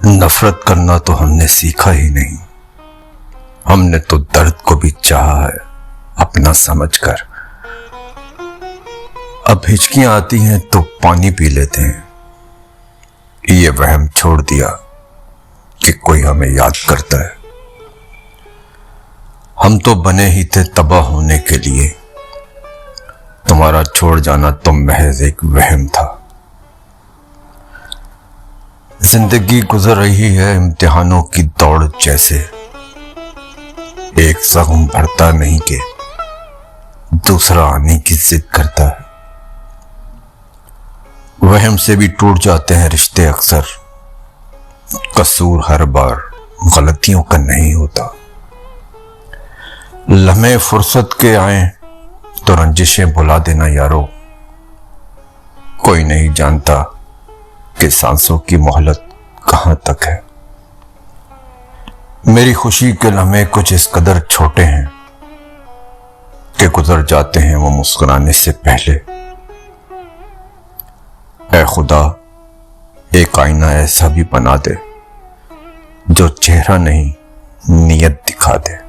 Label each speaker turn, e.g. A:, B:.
A: नफरत करना तो हमने सीखा ही नहीं। हमने तो दर्द को भी चाहा है अपना समझकर। अब हिचकियां आती हैं तो पानी पी लेते हैं। ये वहम छोड़ दिया कि कोई हमें याद करता है। हम तो बने ही थे तबाह होने के लिए। तुम्हारा छोड़ जाना तो महज एक वहम था। जिंदगी गुजर रही है इम्तिहानों की दौड़ जैसे। एक जख्म भरता नहीं के दूसरा आने की जिद करता है। वहम से भी टूट जाते हैं रिश्ते अक्सर। कसूर हर बार गलतियों का नहीं होता। लम्हे फुर्सत के आए तो रंजिशें भुला देना यारो। कोई नहीं जानता कि सांसों की मोहलत कहां तक है। मेरी खुशी के लम्हे कुछ इस कदर छोटे हैं कि गुजर जाते हैं वो मुस्कुराने से पहले। ऐ खुदा, एक आईना ऐसा भी बना दे जो चेहरा नहीं नीयत दिखा दे।